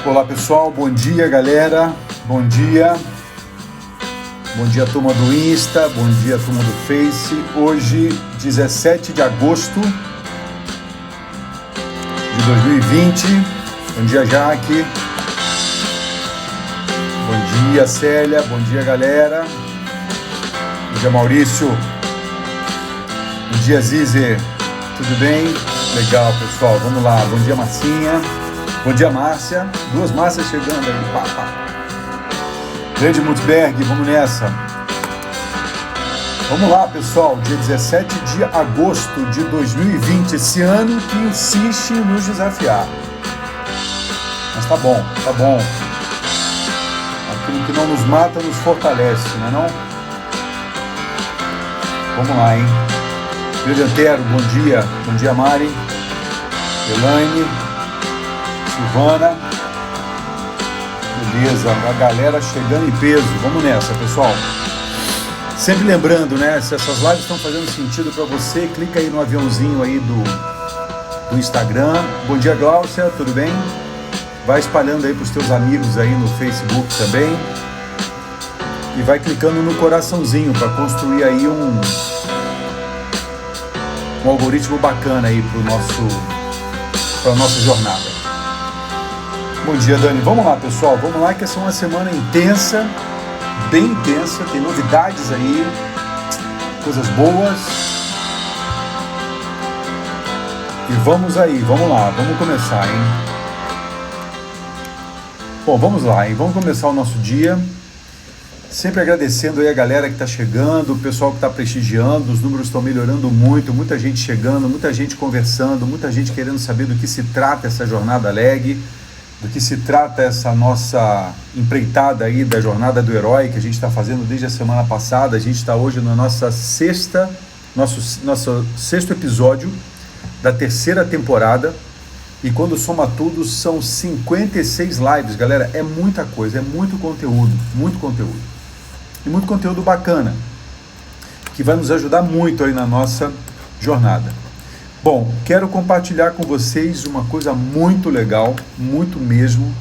Olá pessoal, bom dia galera, bom dia turma do Insta, bom dia turma do Face. Hoje 17 de agosto de 2020, bom dia Jaque, bom dia Célia, bom dia galera, bom dia Maurício, bom dia Zize, tudo bem? Legal pessoal, vamos lá, bom dia Marcinha. Bom dia, Márcia. Duas Márcias chegando aí. Pá, pá. Grande Mutzberg, vamos nessa. Vamos lá, pessoal. Dia 17 de agosto de 2020. Esse ano que insiste em nos desafiar. Mas tá bom, tá bom. Aquilo que não nos mata nos fortalece, não é não? Vamos lá, hein? Grande Antero, bom dia. Bom dia, Mari. Elaine. Silvana, beleza, a galera chegando em peso, vamos nessa pessoal. Sempre lembrando, né, se essas lives estão fazendo sentido para você, clica aí no aviãozinho aí do Instagram. Bom dia Gláucia, tudo bem? Vai espalhando aí para os teus amigos aí no Facebook também. E vai clicando no coraçãozinho para construir aí um algoritmo bacana aí para a nossa jornada. Bom dia, Dani. Vamos lá, pessoal. Vamos lá, que essa é uma semana intensa, bem intensa. Tem novidades aí, coisas boas. E vamos aí, vamos lá. Vamos começar, hein? Bom, vamos lá, hein? Vamos começar o nosso dia. Sempre agradecendo aí a galera que está chegando, o pessoal que está prestigiando. Os números estão melhorando muito. Muita gente chegando, muita gente conversando, muita gente querendo saber do que se trata essa jornada Leg. Do que se trata essa nossa empreitada aí da jornada do herói que a gente está fazendo desde a semana passada. A gente está hoje no nosso sexto episódio da terceira temporada, e quando soma tudo são 56 lives, galera. É muita coisa, é muito conteúdo e muito conteúdo bacana que vai nos ajudar muito aí na nossa jornada. Bom, quero compartilhar com vocês uma coisa muito legal, muito mesmo.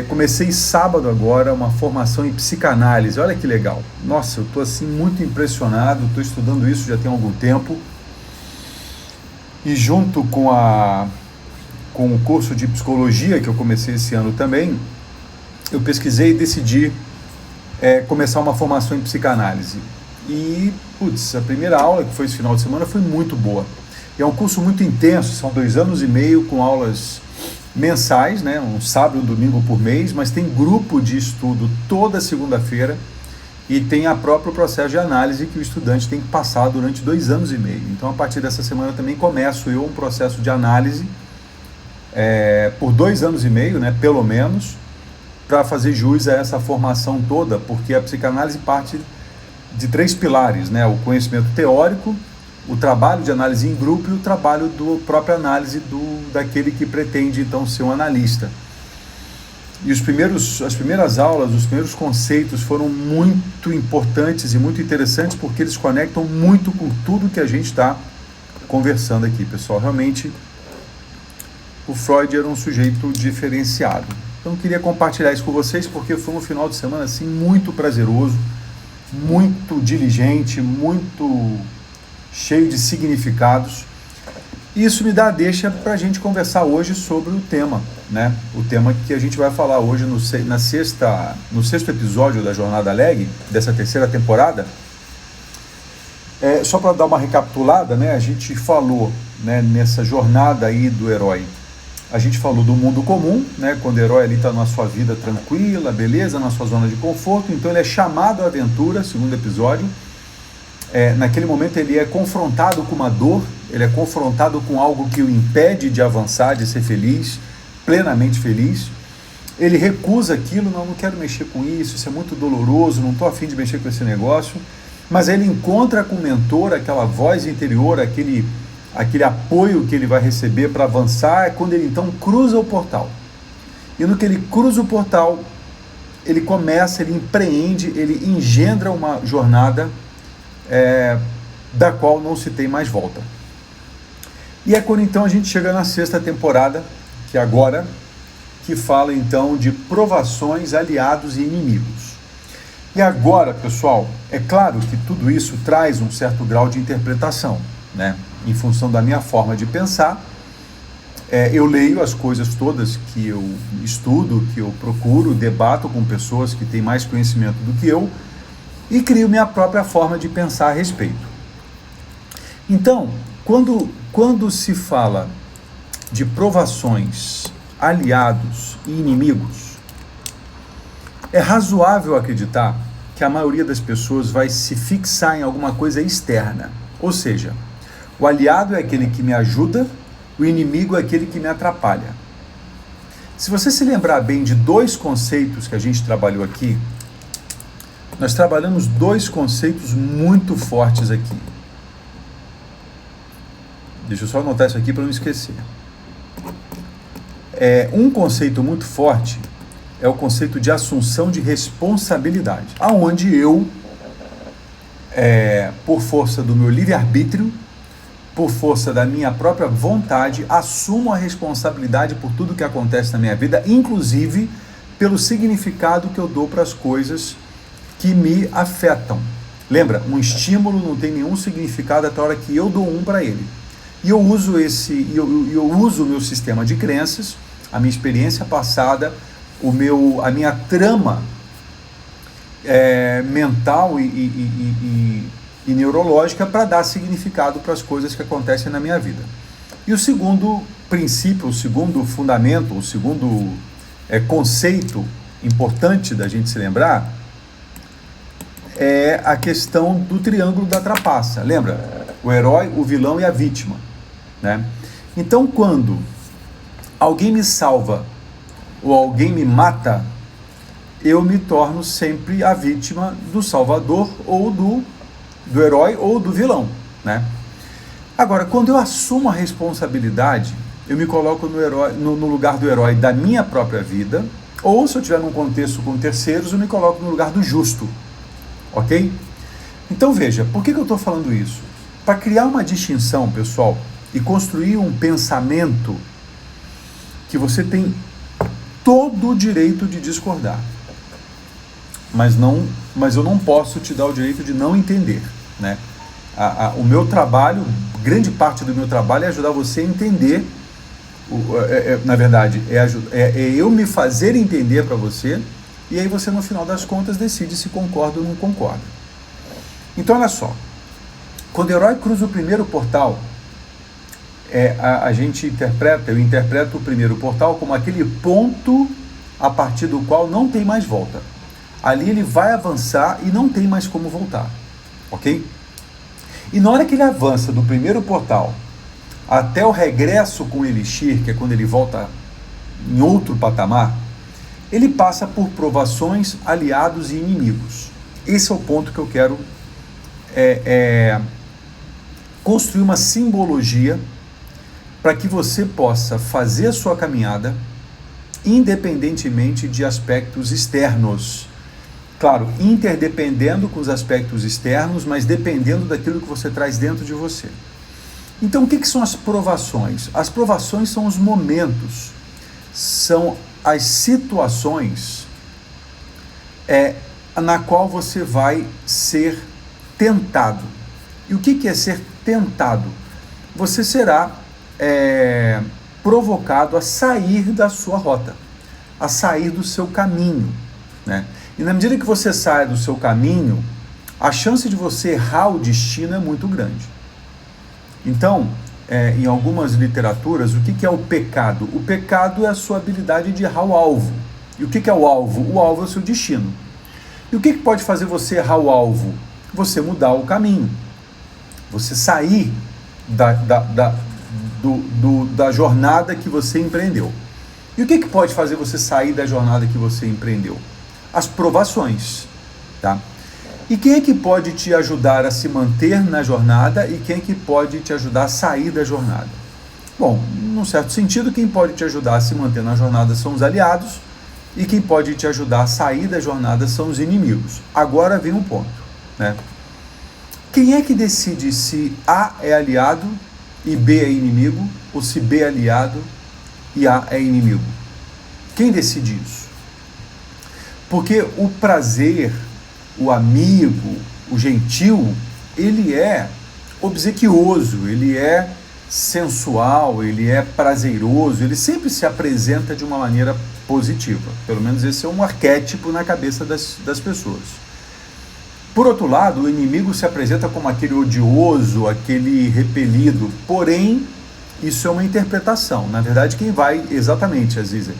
Comecei sábado agora uma formação em psicanálise, olha que legal. Nossa, eu estou assim muito impressionado, estou estudando isso já tem algum tempo. E junto com o curso de psicologia que eu comecei esse ano também, eu pesquisei e decidi começar uma formação em psicanálise. E, a primeira aula, que foi esse final de semana, foi muito boa. E é um curso muito intenso, são 2 anos e meio com aulas mensais, né? Um sábado e um domingo por mês, mas tem grupo de estudo toda segunda-feira e tem o próprio processo de análise que o estudante tem que passar durante 2 anos e meio. Então, a partir dessa semana também começo um processo de análise por 2 anos e meio, né? Pelo menos, para fazer jus a essa formação toda, porque a psicanálise parte de 3 pilares, né? O conhecimento teórico, o trabalho de análise em grupo e o trabalho do própria análise daquele que pretende então ser um analista. E as primeiras aulas, os primeiros conceitos foram muito importantes e muito interessantes, porque eles conectam muito com tudo que a gente está conversando aqui, pessoal. Realmente, o Freud era um sujeito diferenciado. Então, eu queria compartilhar isso com vocês, porque foi um final de semana assim muito prazeroso, muito diligente, muito cheio de significados. Isso me dá a deixa para a gente conversar hoje sobre o tema, né? O tema que a gente vai falar hoje no sexto episódio da Jornada Leg, dessa terceira temporada. Só para dar uma recapitulada, né? A gente falou, né, nessa jornada aí do herói. A gente falou do mundo comum, né, quando o herói ali está na sua vida tranquila, beleza, na sua zona de conforto, então ele é chamado à aventura, segundo episódio. Naquele momento ele é confrontado com uma dor, ele é confrontado com algo que o impede de avançar, de ser feliz, plenamente feliz. Ele recusa aquilo, não quero mexer com isso é muito doloroso, não estou a fim de mexer com esse negócio, mas aí ele encontra com o mentor, aquela voz interior, aquele apoio que ele vai receber para avançar, é quando ele então cruza o portal. E no que ele cruza o portal, ele empreende, ele engendra uma jornada da qual não se tem mais volta. E é quando então a gente chega na sexta temporada, que que fala então de provações, aliados e inimigos. E agora, pessoal, é claro que tudo isso traz um certo grau de interpretação, né? Em função da minha forma de pensar, eu leio as coisas todas que eu estudo, que eu procuro, debato com pessoas que têm mais conhecimento do que eu e crio minha própria forma de pensar a respeito. Então, quando se fala de provações, aliados e inimigos, é razoável acreditar que a maioria das pessoas vai se fixar em alguma coisa externa. Ou seja, o aliado é aquele que me ajuda, o inimigo é aquele que me atrapalha. Se você se lembrar bem de dois conceitos que a gente trabalhou aqui, nós trabalhamos dois conceitos muito fortes aqui. Deixa eu só anotar isso aqui para não esquecer. Um conceito muito forte é o conceito de assunção de responsabilidade, aonde eu, por força do meu livre-arbítrio, por força da minha própria vontade, assumo a responsabilidade por tudo que acontece na minha vida, inclusive pelo significado que eu dou para as coisas que me afetam. Lembra, um estímulo não tem nenhum significado até a hora que eu dou um para ele. E eu uso o meu sistema de crenças, a minha experiência passada, a minha trama mental e neurológica para dar significado para as coisas que acontecem na minha vida. E o segundo princípio, o segundo fundamento, o segundo conceito importante da gente se lembrar é a questão do triângulo da trapaça. Lembra? O herói, o vilão e a vítima, né? Então, quando alguém me salva ou alguém me mata, eu me torno sempre a vítima do salvador ou do herói ou do vilão, né? Agora, quando eu assumo a responsabilidade, eu me coloco no lugar do herói da minha própria vida, ou se eu estiver num contexto com terceiros, eu me coloco no lugar do justo, ok? Então veja, por que eu estou falando isso? Para criar uma distinção, pessoal, e construir um pensamento que você tem todo o direito de discordar, mas eu não posso te dar o direito de não entender, né? O meu trabalho, grande parte do meu trabalho é ajudar você a entender, na verdade, é eu me fazer entender para você, e aí você no final das contas decide se concorda ou não concorda. Então olha só, quando o herói cruza o primeiro portal, eu interpreto o primeiro portal como aquele ponto a partir do qual não tem mais volta. Ali ele vai avançar e não tem mais como voltar, ok? E na hora que ele avança do primeiro portal até o regresso com o Elixir, que é quando ele volta em outro patamar, ele passa por provações, aliados e inimigos. Esse é o ponto que eu quero construir uma simbologia para que você possa fazer a sua caminhada independentemente de aspectos externos. Claro, interdependendo com os aspectos externos, mas dependendo daquilo que você traz dentro de você. Então, o que são as provações? As provações são os momentos, são as situações na qual você vai ser tentado. E o que é ser tentado? Você será provocado a sair da sua rota, a sair do seu caminho, né? E na medida que você sai do seu caminho, a chance de você errar o destino é muito grande. Então, em algumas literaturas, o que é o pecado? O pecado é a sua habilidade de errar o alvo. E o que é o alvo? O alvo é o seu destino. E o que pode fazer você errar o alvo? Você mudar o caminho. Você sair da jornada que você empreendeu. E o que pode fazer você sair da jornada que você empreendeu? As provações, tá? E quem é que pode te ajudar a se manter na jornada e quem é que pode te ajudar a sair da jornada? Bom, num certo sentido, quem pode te ajudar a se manter na jornada são os aliados e quem pode te ajudar a sair da jornada são os inimigos. Agora vem um ponto, né? Quem é que decide se A é aliado e B é inimigo, ou se B é aliado e A é inimigo? Quem decide isso? Porque o prazer, o amigo, o gentil, ele é obsequioso, ele é sensual, ele é prazeroso, ele sempre se apresenta de uma maneira positiva. Pelo menos esse é um arquétipo na cabeça das pessoas. Por outro lado, o inimigo se apresenta como aquele odioso, aquele repelido, porém, isso é uma interpretação. Na verdade, exatamente, Aziza,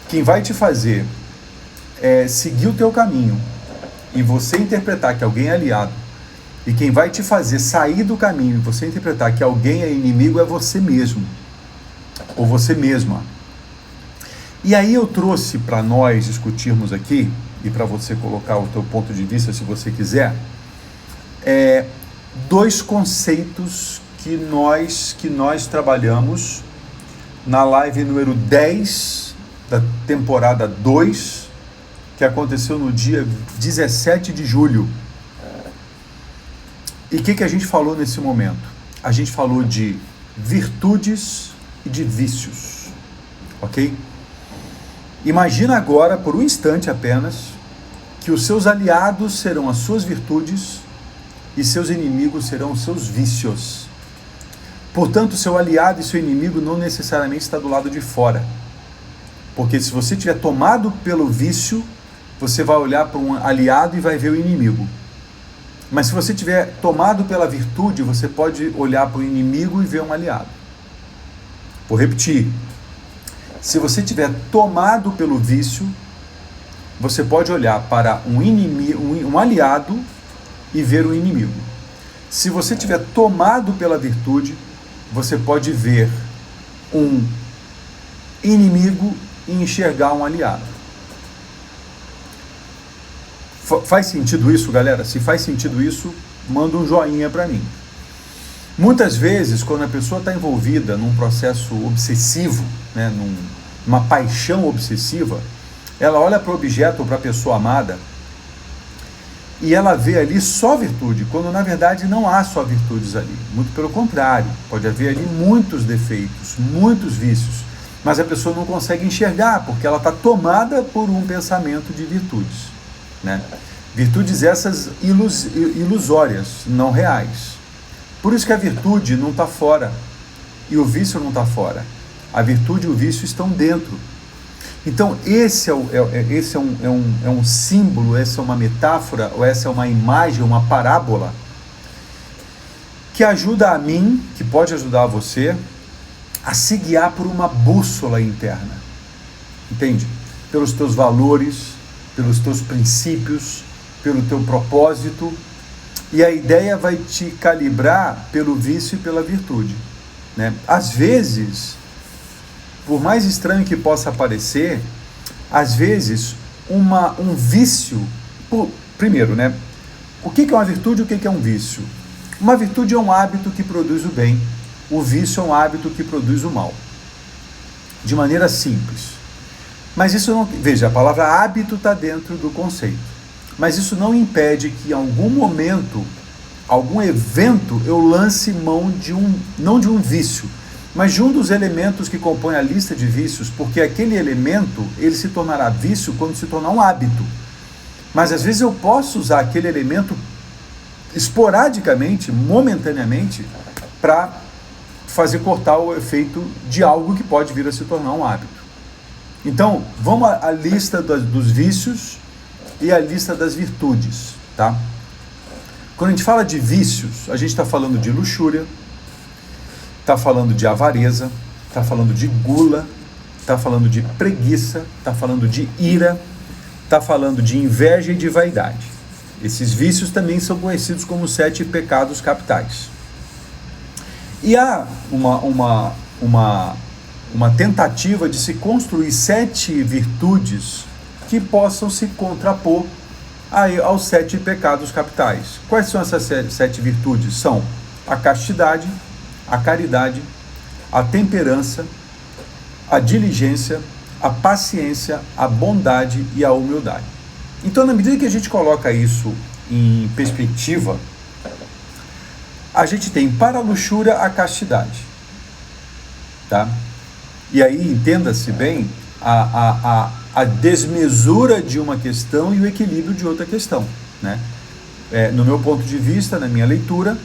quem vai te fazer seguir o teu caminho e você interpretar que alguém é aliado, e quem vai te fazer sair do caminho e você interpretar que alguém é inimigo é você mesmo, ou você mesma. E aí eu trouxe para nós discutirmos aqui, e para você colocar o teu ponto de vista se você quiser, dois conceitos que nós trabalhamos na live número 10 da temporada 2, que aconteceu no dia 17 de julho. E o que a gente falou nesse momento? A gente falou de virtudes e de vícios, ok? Imagina agora, por um instante apenas, que os seus aliados serão as suas virtudes e seus inimigos serão os seus vícios. Portanto, seu aliado e seu inimigo não necessariamente está do lado de fora. Porque se você tiver tomado pelo vício, você vai olhar para um aliado e vai ver o inimigo. Mas se você tiver tomado pela virtude, você pode olhar para o inimigo e ver um aliado. Vou repetir. Se você tiver tomado pelo vício, você pode olhar para um inimigo, um aliado e ver um inimigo. Se você tiver tomado pela virtude, você pode ver um inimigo e enxergar um aliado. Faz sentido isso, galera? Se faz sentido isso, manda um joinha para mim. Muitas vezes, quando a pessoa está envolvida num processo obsessivo, né, numa paixão obsessiva, ela olha para o objeto ou para a pessoa amada e ela vê ali só virtude, quando na verdade não há só virtudes ali. Muito pelo contrário, pode haver ali muitos defeitos, muitos vícios, mas a pessoa não consegue enxergar, porque ela está tomada por um pensamento de virtudes. Né? Virtudes essas ilusórias, não reais. Por isso que a virtude não está fora e o vício não está fora. A virtude e o vício estão dentro. Então esse é um símbolo, essa é uma metáfora, ou essa é uma imagem, uma parábola que ajuda a mim, que pode ajudar a você, a se guiar por uma bússola interna. Entende? Pelos teus valores, pelos teus princípios, pelo teu propósito, e a ideia vai te calibrar pelo vício e pela virtude, né? Às vezes, por mais estranho que possa parecer, às vezes um vício, primeiro, né? O que é uma virtude e o que é um vício? Uma virtude é um hábito que produz o bem, o vício é um hábito que produz o mal, de maneira simples. Mas isso não... Veja, a palavra hábito está dentro do conceito. Mas isso não impede que em algum momento, algum evento, eu lance mão não de um vício, mas de um dos elementos que compõe a lista de vícios, porque aquele elemento, ele se tornará vício quando se tornar um hábito. Mas às vezes eu posso usar aquele elemento esporadicamente, momentaneamente, para fazer cortar o efeito de algo que pode vir a se tornar um hábito. Então, vamos à lista dos vícios e à lista das virtudes, tá? Quando a gente fala de vícios, a gente está falando de luxúria, está falando de avareza, está falando de gula, está falando de preguiça, está falando de ira, está falando de inveja e de vaidade. Esses vícios também são conhecidos como 7 pecados capitais. E há uma tentativa de se construir 7 virtudes que possam se contrapor aos 7 pecados capitais. Quais são essas 7 virtudes? São a castidade, a caridade, a temperança, a diligência, a paciência, a bondade e a humildade. Então, na medida que a gente coloca isso em perspectiva, a gente tem para a luxúria a castidade, tá? E aí, entenda-se bem, a desmesura de uma questão e o equilíbrio de outra questão, né? No meu ponto de vista, na minha leitura,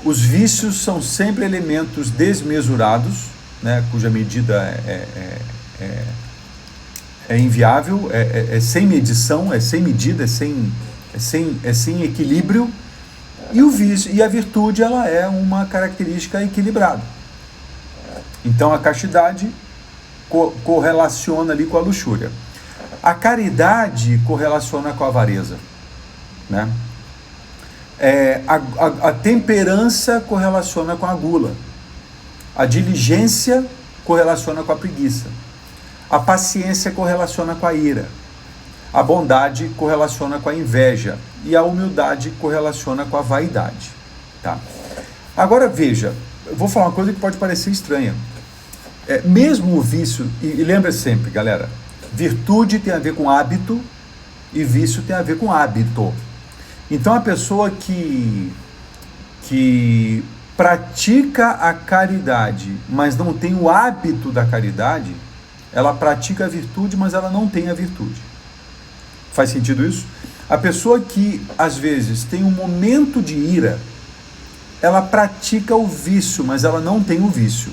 os vícios são sempre elementos desmesurados, né, cuja medida é inviável, é sem medição, é sem medida, é sem equilíbrio, e o vício e a virtude, ela é uma característica equilibrada. Então a castidade correlaciona ali com a luxúria. A caridade correlaciona com a avareza, né? A temperança correlaciona com a gula. A diligência correlaciona com a preguiça. A paciência correlaciona com a ira. A bondade correlaciona com a inveja. E a humildade correlaciona com a vaidade. Tá? Agora veja, eu vou falar uma coisa que pode parecer estranha. Mesmo o vício, e lembra sempre, galera, virtude tem a ver com hábito e vício tem a ver com hábito. Então a pessoa que pratica a caridade, mas não tem o hábito da caridade, ela pratica a virtude, mas ela não tem a virtude. Faz sentido isso? A pessoa que, às vezes, tem um momento de ira, ela pratica o vício, mas ela não tem o vício.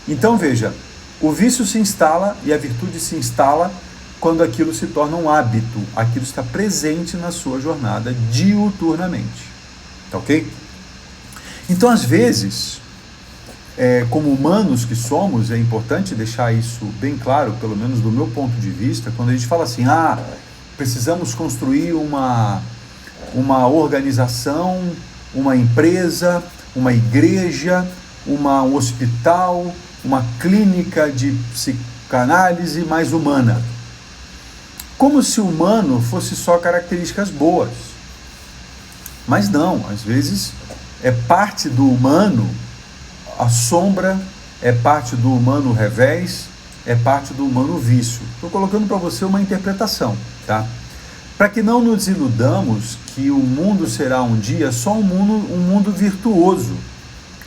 Então, veja, o vício se instala e a virtude se instala quando aquilo se torna um hábito, aquilo está presente na sua jornada diuturnamente. Tá ok? Então, às vezes, como humanos que somos, é importante deixar isso bem claro, pelo menos do meu ponto de vista, quando a gente fala assim, precisamos construir uma organização, uma empresa, uma igreja, um hospital, uma clínica de psicanálise mais humana. Como se o humano fosse só características boas. Mas não, às vezes é parte do humano a sombra, é parte do humano o revés, é parte do humano o vício. Estou colocando para você uma interpretação, tá? Para que não nos iludamos que o mundo será um dia só um mundo virtuoso,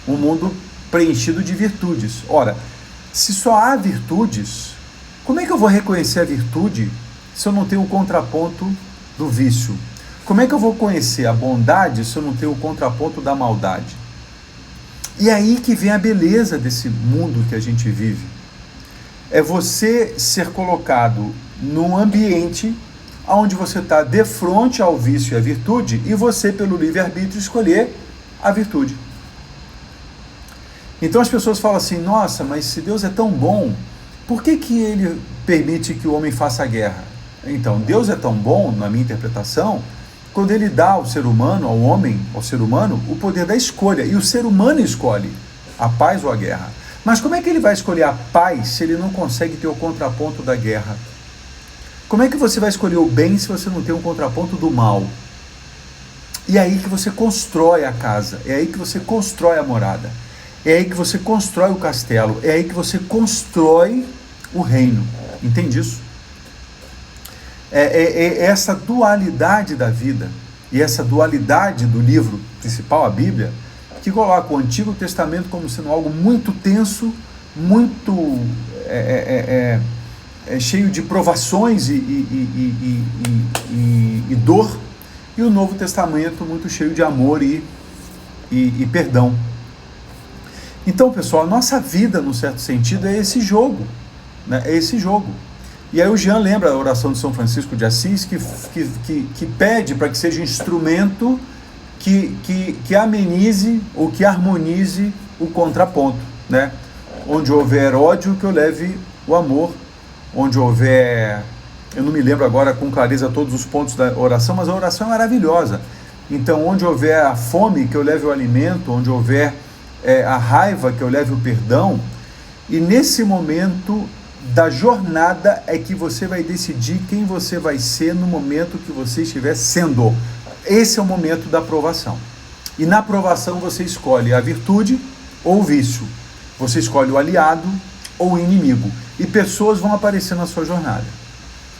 um mundo preenchido de virtudes. Ora, se só há virtudes, como é que eu vou reconhecer a virtude se eu não tenho o contraponto do vício? Como é que eu vou conhecer a bondade se eu não tenho o contraponto da maldade? E aí que vem a beleza desse mundo que a gente vive. É você ser colocado num ambiente onde você está de frente ao vício e à virtude, e você, pelo livre-arbítrio, escolher a virtude. Então as pessoas falam assim, nossa, mas se Deus é tão bom, por que ele permite que o homem faça guerra? Então, Deus é tão bom, na minha interpretação, quando ele dá ao ser humano, ao ser humano, o poder da escolha. E o ser humano escolhe a paz ou a guerra. Mas como é que ele vai escolher a paz se ele não consegue ter o contraponto da guerra? Como é que você vai escolher o bem se você não tem um contraponto do mal? E é aí que você constrói a casa, é aí que você constrói a morada, é aí que você constrói o castelo, é aí que você constrói o reino. Entende isso? É essa dualidade da vida e essa dualidade do livro principal, a Bíblia, que coloca o Antigo Testamento como sendo algo muito tenso, muito cheio de provações e dor, e o Novo Testamento muito cheio de amor e perdão. Então, pessoal, a nossa vida, num certo sentido, é esse jogo, né? É esse jogo. E aí o Jean lembra a oração de São Francisco de Assis, que pede para que seja instrumento que amenize ou que harmonize o contraponto, né? Onde houver ódio, que eu leve o amor. Onde houver, eu não me lembro agora com clareza todos os pontos da oração, mas a oração é maravilhosa. Então, onde houver a fome, que eu leve o alimento. Onde houver a raiva, que eu leve o perdão. E nesse momento da jornada é que você vai decidir quem você vai ser no momento que você estiver sendo. Esse é o momento da provação. E na provação você escolhe a virtude ou o vício. Você escolhe o aliado ou o inimigo. E pessoas vão aparecer na sua jornada.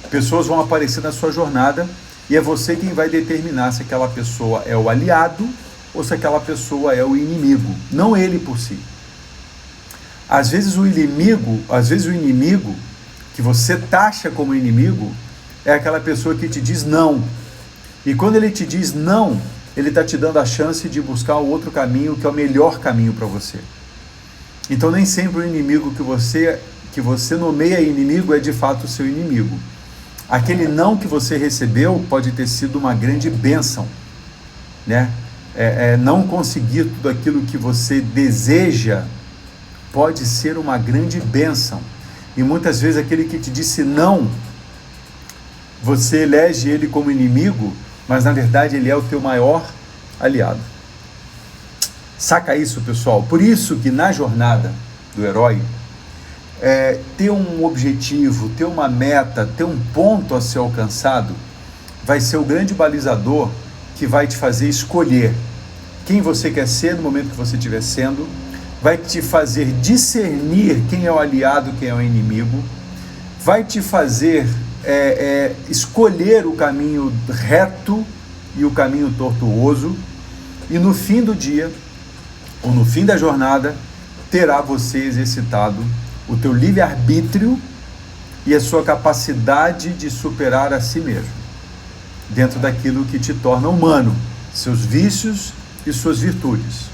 Pessoas vão aparecer na sua jornada e é você quem vai determinar se aquela pessoa é o aliado ou se aquela pessoa é o inimigo. Não ele por si. Às vezes o inimigo que você taxa como inimigo, é aquela pessoa que te diz não. E quando ele te diz não, ele está te dando a chance de buscar o outro caminho, que é o melhor caminho para você. Então nem sempre o inimigo que você nomeia inimigo é de fato o seu inimigo. Aquele não que você recebeu pode ter sido uma grande bênção, né? Não conseguir tudo aquilo que você deseja pode ser uma grande bênção. E muitas vezes aquele que te disse não, você elege ele como inimigo, mas na verdade ele é o teu maior aliado. Saca isso, pessoal? Por isso que na jornada do herói, ter um objetivo, ter uma meta, ter um ponto a ser alcançado, vai ser o grande balizador que vai te fazer escolher quem você quer ser no momento que você estiver sendo, vai te fazer discernir quem é o aliado, quem é o inimigo, vai te fazer escolher o caminho reto e o caminho tortuoso, e no fim do dia, ou no fim da jornada, terá você exercitado o teu livre-arbítrio e a sua capacidade de superar a si mesmo, dentro daquilo que te torna humano, seus vícios e suas virtudes.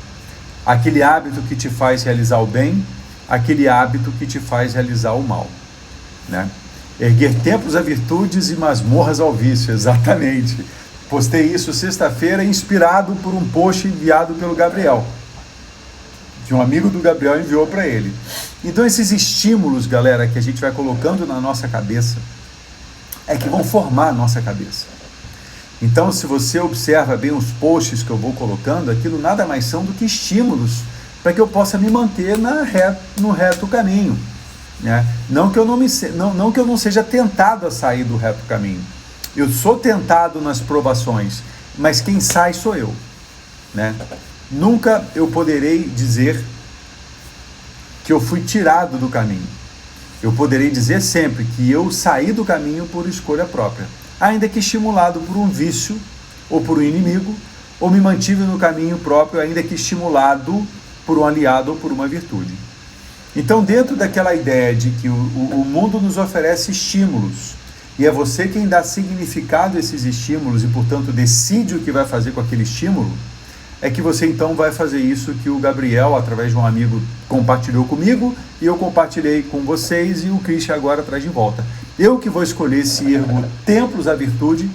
Aquele hábito que te faz realizar o bem, aquele hábito que te faz realizar o mal, né? Erguer templos a virtudes e masmorras ao vício, exatamente. Postei isso sexta-feira, inspirado por um post enviado pelo Gabriel, que um amigo do Gabriel enviou para ele. Então esses estímulos, galera, que a gente vai colocando na nossa cabeça, é que vão formar a nossa cabeça. Então, se você observa bem os posts que eu vou colocando, aquilo nada mais são do que estímulos para que eu possa me manter no reto caminho, né? Não que eu não seja tentado a sair do reto caminho. Eu sou tentado nas provações, mas quem sai sou eu, né? Nunca eu poderei dizer que eu fui tirado do caminho. Eu poderei dizer sempre que eu saí do caminho por escolha própria, ainda que estimulado por um vício ou por um inimigo, ou me mantive no caminho próprio, ainda que estimulado por um aliado ou por uma virtude. Então, dentro daquela ideia de que o mundo nos oferece estímulos, e é você quem dá significado a esses estímulos e, portanto, decide o que vai fazer com aquele estímulo, é que você então vai fazer isso que o Gabriel, através de um amigo, compartilhou comigo, e eu compartilhei com vocês, e o Christian agora traz de volta. Eu que vou escolher se ergo templos à virtude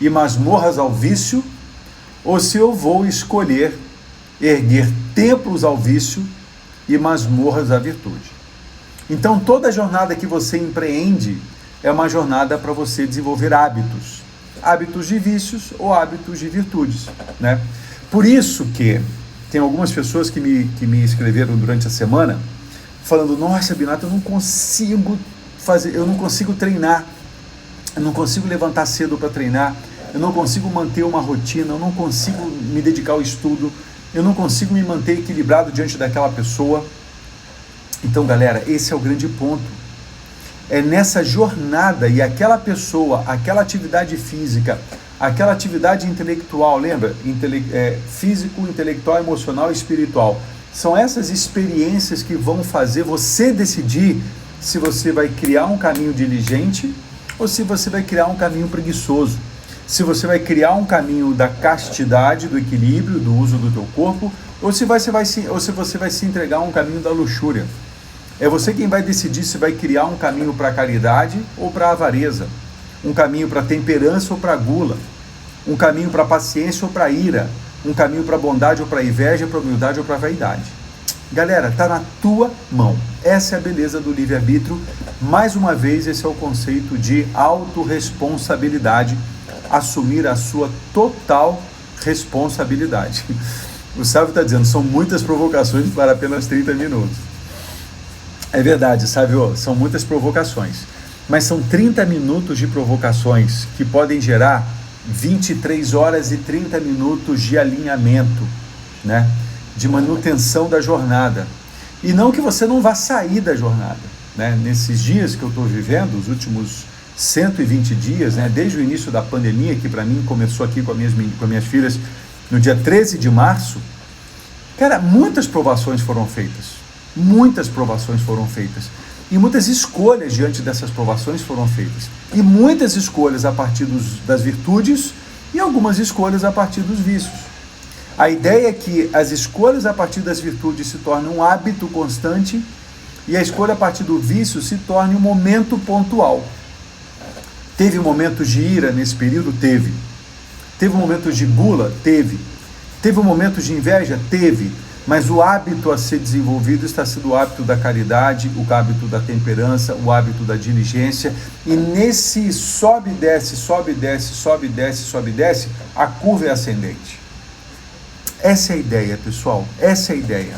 e masmorras ao vício, ou se eu vou escolher erguer templos ao vício e masmorras à virtude. Então toda jornada que você empreende é uma jornada para você desenvolver hábitos de vícios ou hábitos de virtudes, né? Por isso que tem algumas pessoas que me escreveram durante a semana, falando: nossa, Binato, eu não consigo treinar, eu não consigo levantar cedo para treinar, eu não consigo manter uma rotina, eu não consigo me dedicar ao estudo, eu não consigo me manter equilibrado diante daquela pessoa. Então, galera, esse é o grande ponto. É nessa jornada, e aquela pessoa, aquela atividade física, aquela atividade intelectual, lembra? Físico, intelectual, emocional e espiritual. São essas experiências que vão fazer você decidir se você vai criar um caminho diligente ou se você vai criar um caminho preguiçoso. Se você vai criar um caminho da castidade, do equilíbrio, do uso do teu corpo, ou se você vai se entregar a um caminho da luxúria. É você quem vai decidir se vai criar um caminho para a caridade ou para a avareza, um caminho para a temperança ou para a gula, um caminho para a paciência ou para a ira, um caminho para a bondade ou para a inveja, para a humildade ou para a vaidade. Galera, está na tua mão. Essa é a beleza do livre-arbítrio. Mais uma vez, esse é o conceito de autorresponsabilidade, assumir a sua total responsabilidade. O Sávio está dizendo, são muitas provocações para apenas 30 minutos. É verdade, Sávio, são muitas provocações, mas são 30 minutos de provocações que podem gerar 23 horas e 30 minutos de alinhamento, né? De manutenção da jornada. E não que você não vá sair da jornada, né? Nesses dias que eu estou vivendo, os últimos 120 dias, né? Desde o início da pandemia, que para mim começou aqui com as minhas filhas no dia 13 de março, cara, muitas provações foram feitas. E muitas escolhas diante dessas provações foram feitas. E muitas escolhas a partir das virtudes e algumas escolhas a partir dos vícios. A ideia é que as escolhas a partir das virtudes se tornem um hábito constante e a escolha a partir do vício se torne um momento pontual. Teve momentos de ira nesse período? Teve. Teve momentos de gula? Teve. Teve momentos de inveja? Teve. Mas o hábito a ser desenvolvido está sendo o hábito da caridade, o hábito da temperança, o hábito da diligência. E nesse sobe e desce, sobe e desce, sobe e desce, sobe e desce, a curva é ascendente. Essa é a ideia, pessoal. Essa é a ideia.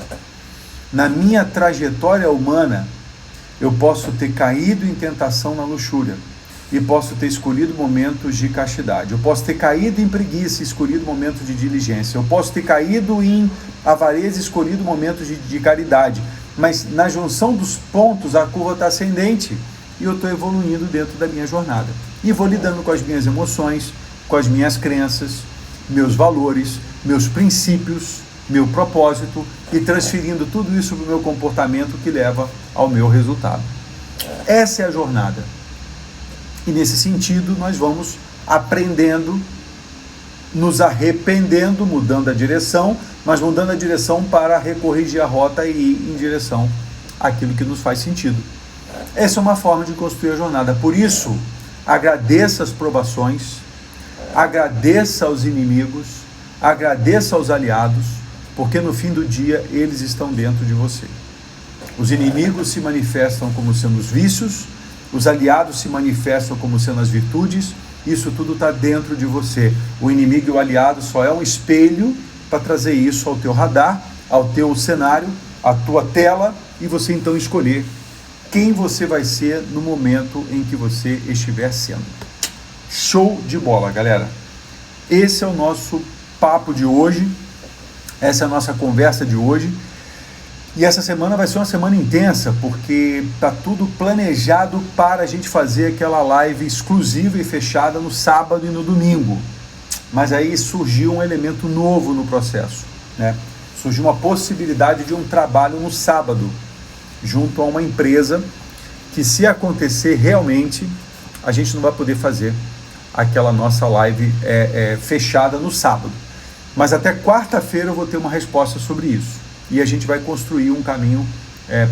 Na minha trajetória humana, eu posso ter caído em tentação na luxúria e posso ter escolhido momentos de castidade. Eu posso ter caído em preguiça e escolhido momentos de diligência. Eu posso ter caído em avareza e escolhido momentos de caridade. Mas na junção dos pontos, a curva está ascendente e eu estou evoluindo dentro da minha jornada. E vou lidando com as minhas emoções, com as minhas crenças, meus valores, meus princípios, meu propósito e transferindo tudo isso para o meu comportamento que leva ao meu resultado. Essa é a jornada. E nesse sentido, nós vamos aprendendo, nos arrependendo, mudando a direção, mas mudando a direção para recorrigir a rota e ir em direção àquilo que nos faz sentido. Essa é uma forma de construir a jornada. Por isso, agradeça as provações, agradeça aos inimigos, agradeça aos aliados, porque no fim do dia eles estão dentro de você. Os inimigos se manifestam como sendo os vícios, os aliados se manifestam como sendo as virtudes, isso tudo está dentro de você. O inimigo e o aliado só é um espelho para trazer isso ao teu radar, ao teu cenário, à tua tela, e você então escolher quem você vai ser no momento em que você estiver sendo. Show de bola, galera! Esse é o nosso papo de hoje, essa é a nossa conversa de hoje. E essa semana vai ser uma semana intensa, porque está tudo planejado para a gente fazer aquela live exclusiva e fechada no sábado e no domingo. Mas aí surgiu um elemento novo no processo, né? Surgiu uma possibilidade de um trabalho no sábado, junto a uma empresa, que se acontecer realmente, a gente não vai poder fazer aquela nossa live fechada no sábado. Mas até quarta-feira eu vou ter uma resposta sobre isso. E a gente vai construir um caminho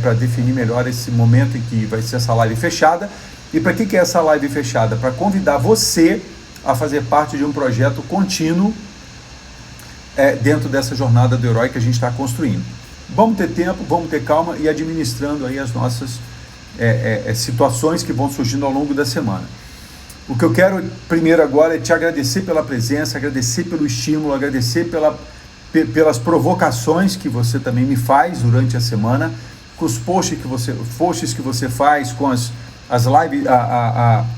para definir melhor esse momento em que vai ser essa live fechada. E para que é essa live fechada? Para convidar você a fazer parte de um projeto contínuo dentro dessa jornada do herói que a gente está construindo. Vamos ter tempo, vamos ter calma e administrando aí as nossas situações que vão surgindo ao longo da semana. O que eu quero primeiro agora é te agradecer pela presença, agradecer pelo estímulo, agradecer pelas provocações que você também me faz durante a semana, com os posts que você faz, com as lives,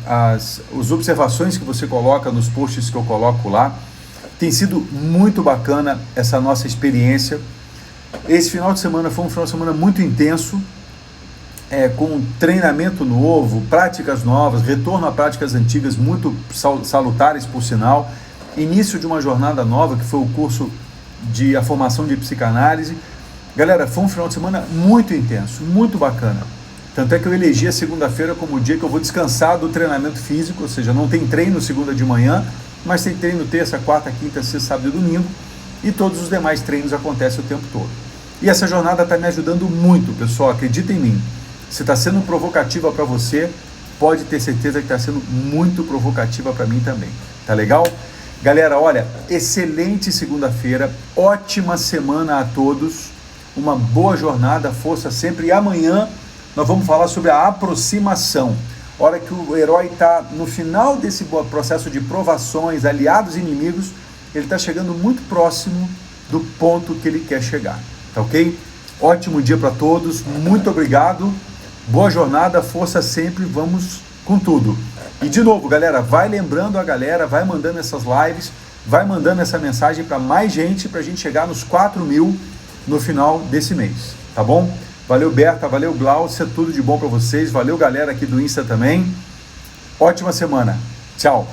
as observações que você coloca nos posts que eu coloco lá. Tem sido muito bacana essa nossa experiência. Esse final de semana foi um final de semana muito intenso, com treinamento novo, práticas novas, retorno a práticas antigas muito salutares, por sinal, início de uma jornada nova, que foi o curso de a formação de psicanálise. Galera, foi um final de semana muito intenso, muito bacana. Tanto é que eu elegi a segunda-feira como o dia que eu vou descansar do treinamento físico, ou seja, não tem treino segunda de manhã, mas tem treino terça, quarta, quinta, sexta, sábado e domingo, e todos os demais treinos acontecem o tempo todo. E essa jornada está me ajudando muito, pessoal, acredita em mim. Se está sendo provocativa para você, pode ter certeza que está sendo muito provocativa para mim também. Tá legal? Galera, olha, excelente segunda-feira, ótima semana a todos, uma boa jornada, força sempre. E amanhã nós vamos falar sobre a aproximação. Hora que o herói está no final desse processo de provações, aliados e inimigos, ele está chegando muito próximo do ponto que ele quer chegar, tá ok? Ótimo dia para todos, muito obrigado, boa jornada, força sempre, vamos com tudo. E de novo, galera, vai lembrando a galera, vai mandando essas lives, vai mandando essa mensagem para mais gente, para a gente chegar nos 4.000 no final desse mês, tá bom? Valeu, Berta, valeu, Glaucia, tudo de bom para vocês, valeu, galera aqui do Insta também. Ótima semana, tchau!